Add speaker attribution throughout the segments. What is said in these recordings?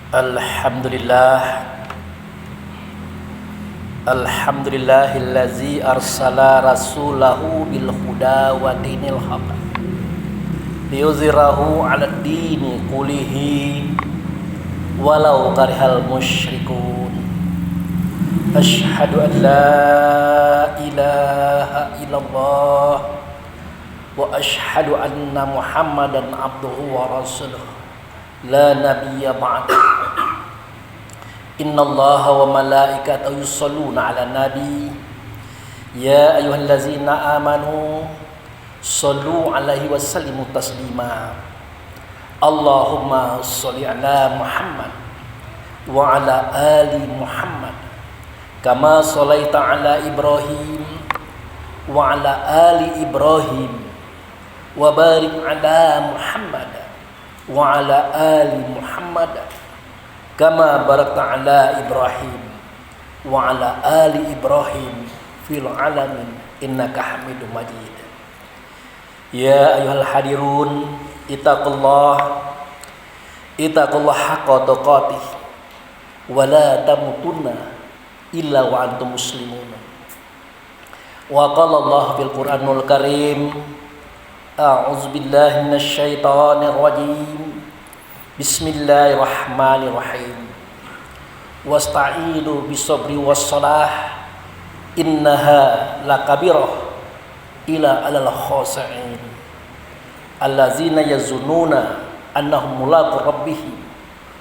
Speaker 1: Alhamdulillah. Alhamdulillahillazi arsala rasulahu bil huda wa dinil haq liyuzhirahu 'alad dini kullihi walau karihal musyrikun. Asyhadu an la ilaha illallah wa asyhadu anna Muhammadan abduhu wa rasuluh la nabiyya ba'dahu. Innallaha wa malaikatahu yusholluna 'alan nabi ya ayyuhallazina amanu shollu 'alaihi wa sallimu taslima. Allahumma sholli 'ala Muhammad wa 'ala ali Muhammad kama shallaita 'ala Ibrahim wa 'ala ali Ibrahim wa barik 'ala Muhammad wa 'ala ali Muhammad kama barakta 'ala Ibrahim wa 'ala ali Ibrahim fil 'alamin innaka Hamidum Majid. Ya ayyuhal hadirun ittaqullah haqqa tuqatih wa la tamutunna illa wa antum muslimun. Wa qala Allah fil Qur'anul Karim, a'udzu billahi minasy syaithanir rajim. Bismillahirrahmanirrahim. Wasta'inu bisabri wassalah innaha lakabirah ila alal khasa'in allazina yazununa annahum mulaqu rabbihim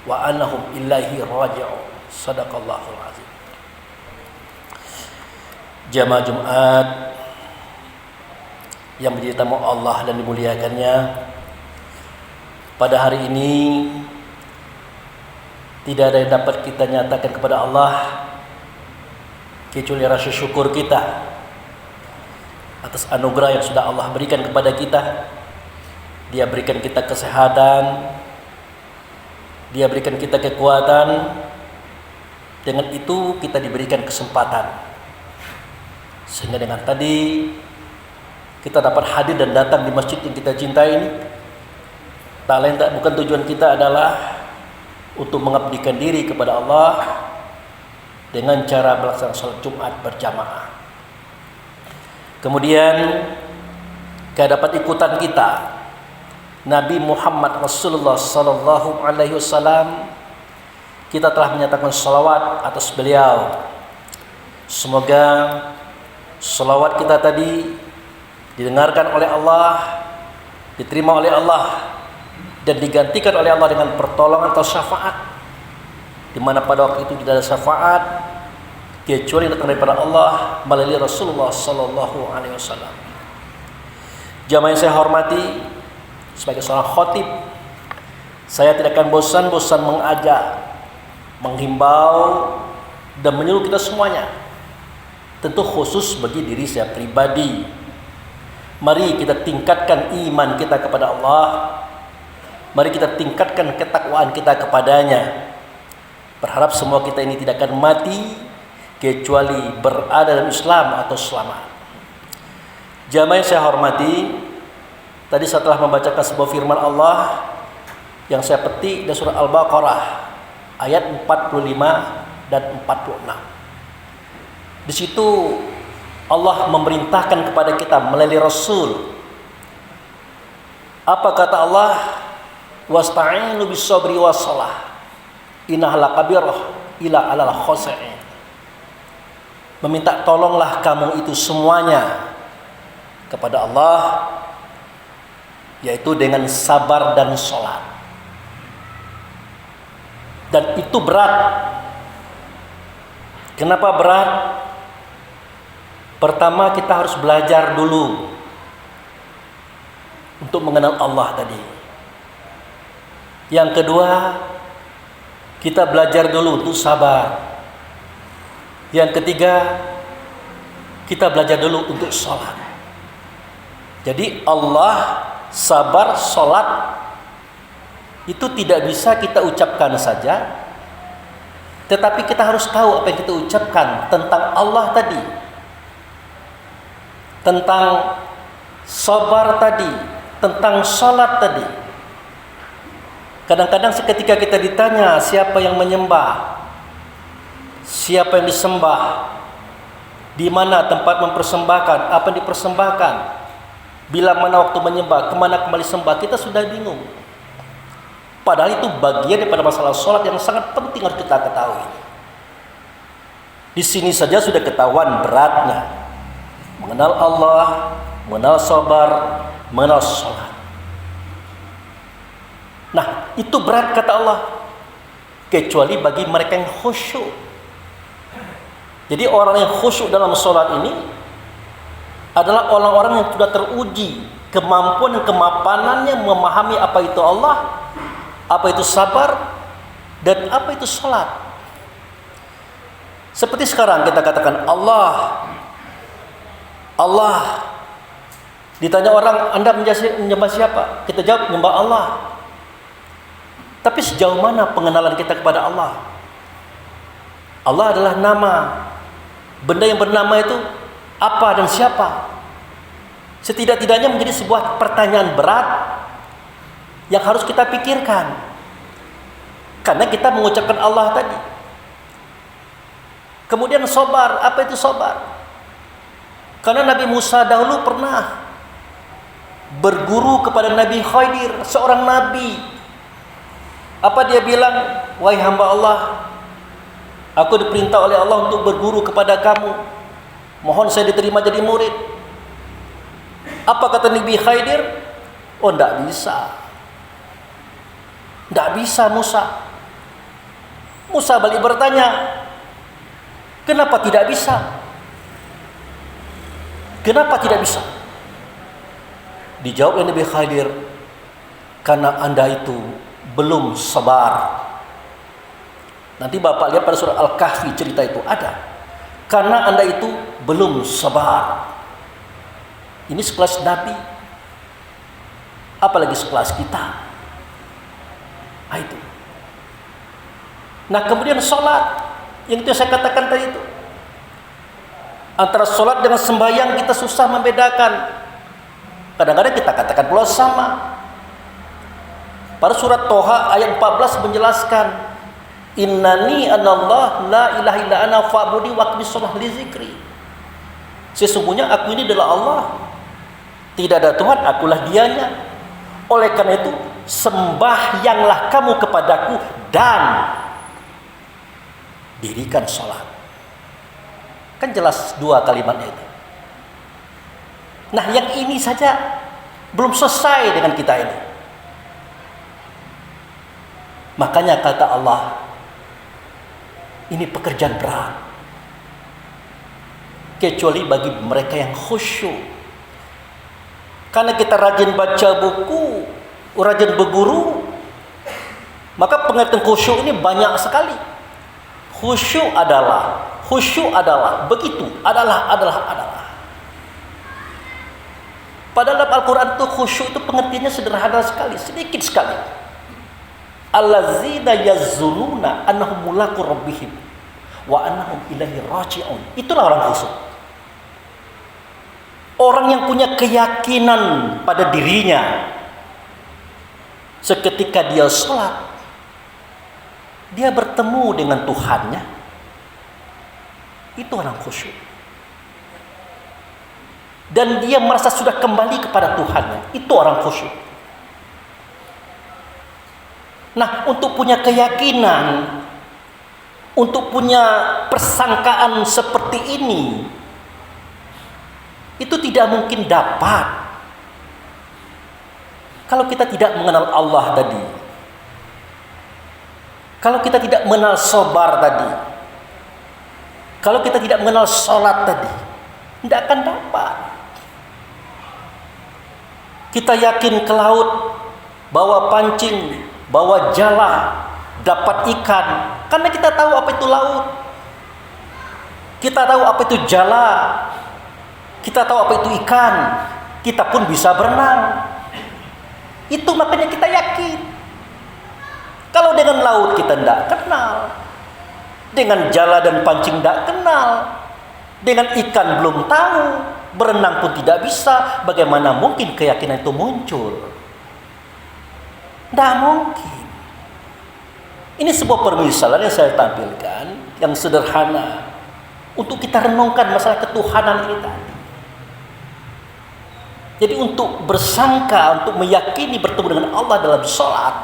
Speaker 1: wa annahum ilaihi raji'un. Sadaqallahul azim. Jamaah Jumat yang menjadi tamu Allah dan dimuliakannya, pada hari ini tidak ada yang dapat kita nyatakan kepada Allah kecuali rasa syukur kita atas anugerah yang sudah Allah berikan kepada kita. Dia berikan kita kesehatan, Dia berikan kita kekuatan. Dengan itu kita diberikan kesempatan, sehingga dengan tadi kita dapat hadir dan datang di masjid yang kita cintai ini. Tak lain tak bukan tujuan kita adalah untuk mengabdikan diri kepada Allah dengan cara melaksanakan salat Jumat berjamaah. Kemudian dapat ikutan kita Nabi Muhammad Rasulullah sallallahu alaihi wasallam. Kita telah menyatakan salawat atas beliau. Semoga salawat kita tadi didengarkan oleh Allah, diterima oleh Allah, dan digantikan oleh Allah dengan pertolongan atau syafaat, di mana pada waktu itu tidak ada syafaat kecuali datang daripada Allah melalui Rasulullah sallallahu alaihi wasallam. Jamaah yang saya hormati, sebagai seorang khatib, saya tidak akan bosan-bosan mengajak, menghimbau dan menyuruh kita semuanya, tentu khusus bagi diri saya pribadi. Mari kita tingkatkan iman kita kepada Allah. Mari kita tingkatkan ketakwaan kita kepadanya. Berharap semua kita ini tidak akan mati kecuali berada dalam Islam atau selamat. Jamaah yang saya hormati, tadi setelah membacakan sebuah firman Allah yang saya petik dari surah Al-Baqarah ayat 45 dan 46. Di situ Allah memerintahkan kepada kita melalui Rasul. Apa kata Allah? Wasta'inu bisabri wassalah innaha lakabirah ila alal khasa'in. Meminta tolonglah kamu itu semuanya kepada Allah, yaitu dengan sabar dan sholat. Dan itu berat. Kenapa berat? Pertama, kita harus belajar dulu untuk mengenal Allah tadi. Yang kedua, kita belajar dulu untuk sabar. Yang ketiga, kita belajar dulu untuk sholat. Jadi Allah, sabar, sholat itu tidak bisa kita ucapkan saja, tetapi kita harus tahu apa yang kita ucapkan tentang Allah tadi, tentang sabar tadi, tentang sholat tadi. Kadang-kadang seketika kita ditanya siapa yang menyembah, siapa yang disembah, di mana tempat mempersembahkan, apa yang dipersembahkan, bila mana waktu menyembah, kemana kembali sembah, kita sudah bingung. Padahal itu bagian daripada masalah sholat yang sangat penting harus kita ketahui. Di sini saja sudah ketahuan beratnya mengenal Allah, mengenal sabar, mengenal sholat. Nah, itu berat kata Allah, kecuali bagi mereka yang khusyuk. Jadi orang yang khusyuk dalam sholat ini adalah orang-orang yang sudah teruji kemampuan dan kemapanannya memahami apa itu Allah, apa itu sabar, dan apa itu sholat. Seperti sekarang kita katakan Allah. Ditanya orang, Anda menyembah siapa? Kita jawab, menyembah Allah. Tapi sejauh mana pengenalan kita kepada Allah? Allah adalah nama. Benda yang bernama itu apa dan siapa? Setidak-tidaknya menjadi sebuah pertanyaan berat yang harus kita pikirkan. Karena kita mengucapkan Allah tadi. Kemudian sabar, apa itu sabar? Karena Nabi Musa dahulu pernah berguru kepada Nabi Khidir, seorang nabi. Apa dia bilang? Wahai hamba Allah, aku diperintah oleh Allah untuk berguru kepada kamu. Mohon saya diterima jadi murid. Apa kata Nabi Khidir? Oh, tidak bisa. Tidak bisa Musa. Musa balik bertanya, kenapa tidak bisa? Kenapa tidak bisa? Dijawab oleh Nabi Khidir, karena Anda itu belum sabar. Nanti Bapak lihat pada surah Al-Kahfi cerita itu ada. Karena Anda itu belum sabar. Ini sekelas Nabi, apalagi sekelas kita. Nah itu. Nah kemudian sholat, yang itu saya katakan tadi itu. Antara sholat dengan sembahyang kita susah membedakan. Kadang-kadang kita katakan pula sama. Pada surat Toha ayat 14 menjelaskan, Innani anallah la ilaha illa ana fa'budi waqmis sholah li zikri. Sesungguhnya aku ini adalah Allah, tidak ada Tuhan, akulah dianya. Oleh karena itu sembahyanglah kamu kepadaku dan dirikan sholat. Kan jelas dua kalimatnya itu. Nah yang ini saja belum selesai dengan kita ini. Makanya kata Allah, ini pekerjaan berat. Kecuali bagi mereka yang khusyuk. Karena kita rajin baca buku, rajin berguru, maka pengertian khusyuk ini banyak sekali. Khusyuk adalah begitu, adalah. Padahal dalam Al-Quran itu khusyuk itu pengertiannya sederhana sekali, sedikit sekali. Allazina yazzununa annahum mulaqu rabbihim wa annahum ilaihi raji'un. Itulah orang khusyuk. Orang yang punya keyakinan pada dirinya. Seketika dia sholat, dia bertemu dengan Tuhannya. Itu orang khusyuk. Dan dia merasa sudah kembali kepada Tuhannya. Itu orang khusyuk. Nah, untuk punya keyakinan, untuk punya persangkaan seperti ini, itu tidak mungkin dapat kalau kita tidak mengenal Allah tadi. Kalau kita tidak mengenal sabar tadi, kalau kita tidak mengenal sholat tadi, tidak akan dapat. Kita yakin ke laut, bawa pancing, bawa jala, dapat ikan, karena kita tahu apa itu laut, kita tahu apa itu jala, kita tahu apa itu ikan, kita pun bisa berenang. Itu makanya kita yakin. Kalau dengan laut kita tidak kenal, dengan jala dan pancing tidak kenal, dengan ikan belum tahu, berenang pun tidak bisa, bagaimana mungkin keyakinan itu muncul? Tidak mungkin. Ini sebuah permisalan yang saya tampilkan, yang sederhana, untuk kita renungkan masalah ketuhanan ini tadi. Jadi untuk bersangka, untuk meyakini bertemu dengan Allah dalam sholat,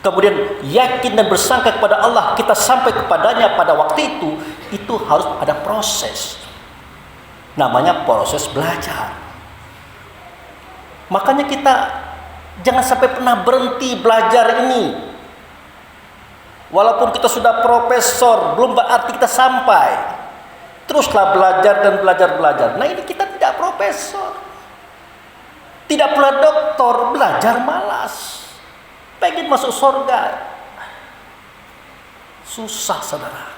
Speaker 1: kemudian yakin dan bersangka kepada Allah, kita sampai kepadanya pada waktu itu harus ada proses. Namanya proses belajar. Makanya kita jangan sampai pernah berhenti belajar ini. Walaupun kita sudah profesor, belum berarti kita sampai. Teruslah belajar dan belajar. Nah ini kita tidak profesor, tidak pula doktor, belajar malas. Pengen masuk surga, susah saudara.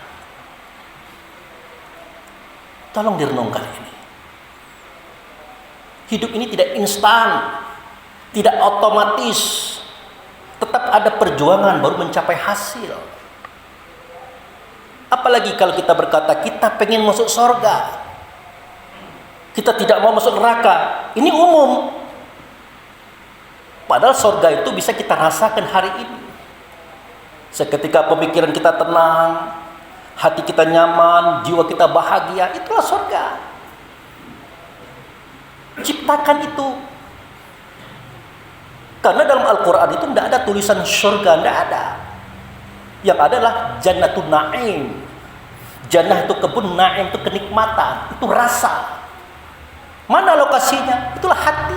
Speaker 1: Tolong direnungkan ini. Hidup ini tidak instan, tidak otomatis. Tetap ada perjuangan baru mencapai hasil. Apalagi kalau kita berkata kita pengen masuk surga, kita tidak mau masuk neraka. Ini umum. Padahal surga itu bisa kita rasakan hari ini. Seketika pemikiran kita tenang, hati kita nyaman, jiwa kita bahagia, itulah surga. Ciptakan itu. Karena dalam Al-Quran itu tidak ada tulisan surga, tidak ada. Yang adalah Jannatun Na'im. Jannah itu kebun, Na'im itu kenikmatan, itu rasa. Mana lokasinya? Itulah hati.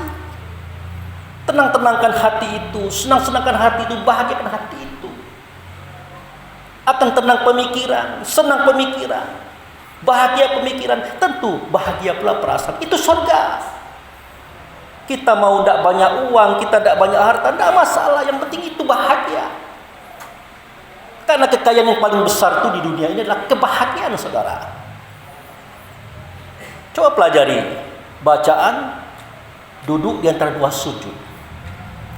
Speaker 1: Tenang-tenangkan hati itu, senang-senangkan hati itu, bahagiakan hati itu. Akan tenang pemikiran, senang pemikiran, bahagia pemikiran, tentu bahagia pula perasaan. Itu surga. Kita mau tidak banyak uang, kita tidak banyak harta, tidak masalah. Yang penting itu bahagia. Karena kekayaan yang paling besar itu di dunia ini adalah kebahagiaan, saudara. Coba pelajari bacaan, duduk di antara dua sujud.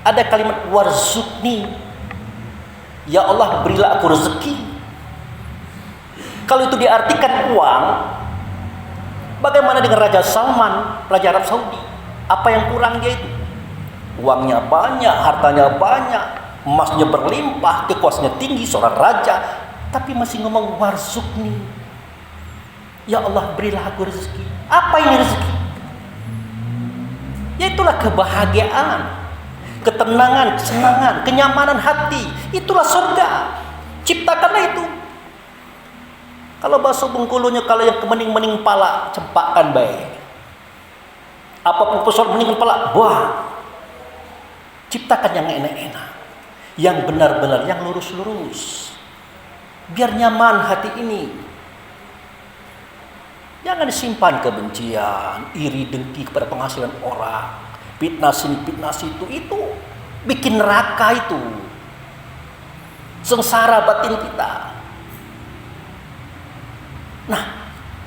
Speaker 1: Ada kalimat warzuqni, ya Allah berilah aku rezeki. Kalau itu diartikan uang, bagaimana dengan Raja Salman, Raja Arab Saudi? Apa yang kurang dia itu? Uangnya banyak, hartanya banyak, emasnya berlimpah, kekuasaannya tinggi, seorang raja, tapi masih ngomong warzuqni. Ya Allah berilah aku rezeki. Apa ini rezeki? Yaitulah kebahagiaan, ketenangan, kesenangan, kenyamanan hati. Itulah surga. Ciptakanlah itu. Kalau bahasa Bengkulunya, kalau yang kemening-mening pala, cempakkan baik. Apapun persoalan meninggal pala, buah. Ciptakan yang enak-enak, yang benar-benar, yang lurus-lurus. Biar nyaman hati ini. Jangan disimpan kebencian, iri dengki kepada penghasilan orang, fitnah sini, fitnah situ. Itu bikin neraka itu. Sengsara batin kita. Nah,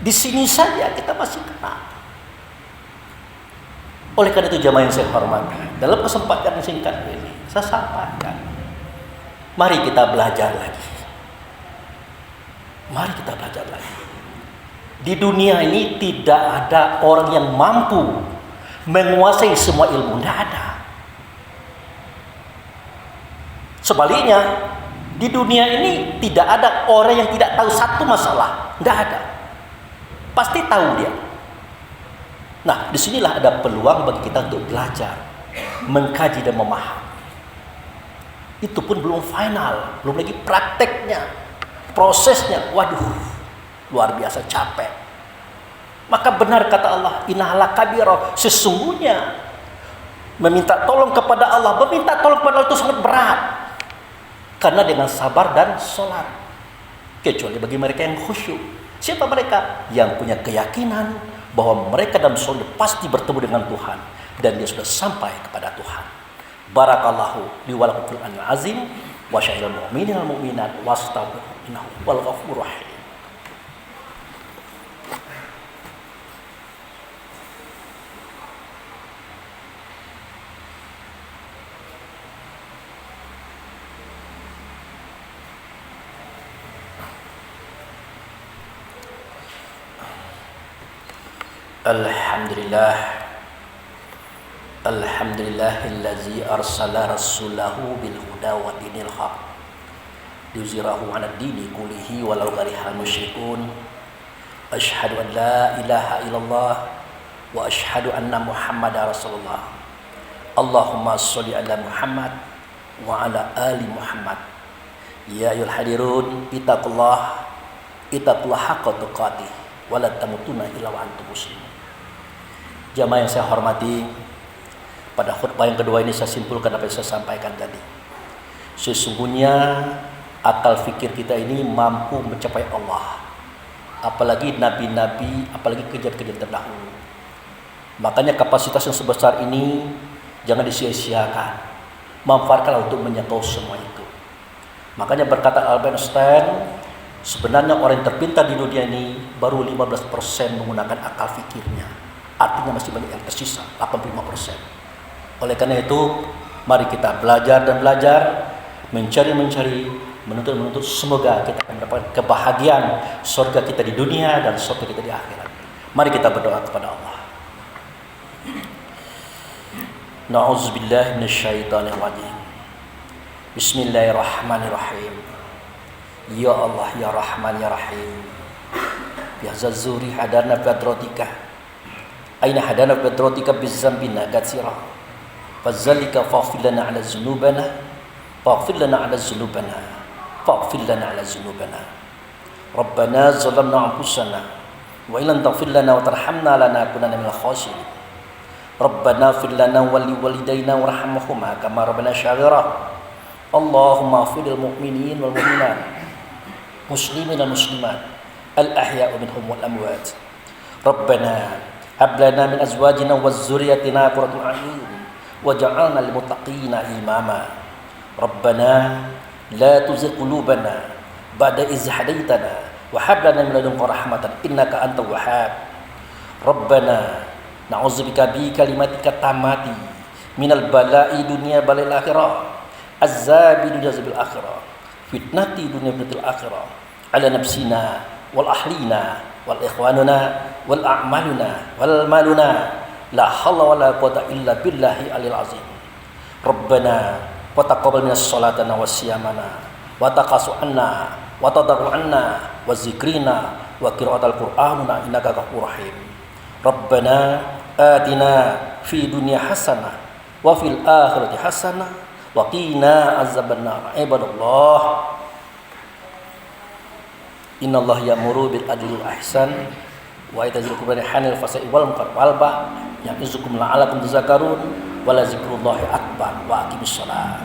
Speaker 1: di sini saja kita masih kena. Oleh karena itu jamaah yang saya hormati, dalam kesempatan singkat ini saya sampaikan, mari kita belajar lagi. Mari kita belajar lagi. Di dunia ini tidak ada orang yang mampu menguasai semua ilmu, tidak ada. Sebaliknya, di dunia ini tidak ada orang yang tidak tahu satu masalah, tidak ada. Pasti tahu dia. Nah, disinilah ada peluang bagi kita untuk belajar, mengkaji dan memahami. Itu pun belum final, belum lagi prakteknya, prosesnya. Waduh, luar biasa capek. Maka benar kata Allah, innahala kabira, sesungguhnya meminta tolong kepada Allah, meminta tolong kepada Allah itu sangat berat. Karena dengan sabar dan sholat, kecuali bagi mereka yang khusyuk. Siapa mereka? Yang punya keyakinan bahwa mereka dalam sholat pasti bertemu dengan Tuhan dan dia sudah sampai kepada Tuhan. Barakallahu li wa lakum fil Qur'anil azim wa syairil mu'minin wal mu'minat wastaghfiruhu innahu wal ghafurur rahim. Alhamdulillah, alhamdulillahillazi arsala rasulahu bil huda wa dinil haq liyuzhirahu 'ala ad-dini kullihi walau karihal musyrikun. Asyhadu an la ilaha illallah wa asyhadu anna Muhammadar Rasulullah. Allahumma sholli ala Muhammad wa ala ali Muhammad. Ya ayyuhal hadirun, ittaqullah haqqa tuqatih wa la tamutunna illa wa antum muslimun. Jamaah yang saya hormati, pada khutbah yang kedua ini saya simpulkan apa yang saya sampaikan tadi. Sesungguhnya akal fikir kita ini mampu mencapai Allah, apalagi nabi-nabi, apalagi kejadian-kejadian terdahulu. Makanya kapasitas yang sebesar ini jangan disia-siakan, manfaatkanlah untuk menjangkau semua itu. Makanya berkata Albert Einstein, sebenarnya orang yang terpintar di dunia ini baru 15% menggunakan akal fikirnya, artinya masih banyak yang tersisa 85%. Oleh karena itu, mari kita belajar dan belajar, mencari, menuntut, semoga kita akan mendapatkan kebahagiaan surga kita di dunia dan surga kita di akhirat. Mari kita berdoa kepada Allah. Na'udzubillahi minasyaitonir rajim. Bismillahirrahmanirrahim. Ya Allah, ya Rahman, ya Rahim. Ya Zazuri hadana biadratika. Aina hadana biadratika bizzambina katsira. Fazalika faghfir lana 'ala dzunubana. Faghfir lana 'ala dzunubana. Faghfir lana 'ala dzunubana. Rabbana zalamna anfusana wa illam taghfir lana wa tarhamna lanakunanna minal khasirin. Rabbana ighfir lana wa liwalidayna warhamhuma kama rabbana shaghira. Allahumma ighfir lil mu'minin wal mu'minat, muslimin wal muslimat, al ahya'u minhum wal amwat. Rabbana hab lana min azwajina wa dzurriyyatina qurrata a'yun waj'alna lil muttaqina imama. Rabbana la tuzigh qulubana ba'da idh hadaytana wa hab lana min ladunka rahmatan innaka antal wahhab. Rabbana na'udzubika bi kalimatika tamati minal bala'i dunya balil akhirah azabi dunya zabil akhirah fitnati dunya fitnatil akhirah ala nafsina wal ahlina wal ikhwanuna wal a'maluna wal maluna la hawla wala quwwata illa billahi alil azim. Rabbana wa taqabbal minas salatana was siyamana wa taqasu anna wa tadarru anna wa zikrina wa qira'atal qur'anuna innaka ghafurur rahim. Rabbana atina fi dunya hasanah wa fil akhirati hasanah wa qina azabannar. Ibadallah, innallaha ya'muru bil adli wal ihsan wa ita'i dzil qurba hanil fasai wal munkar wal baghi ya'izukum la'allakum tadhakkarun wa la dzikrullahi akbar wa aqimissalah.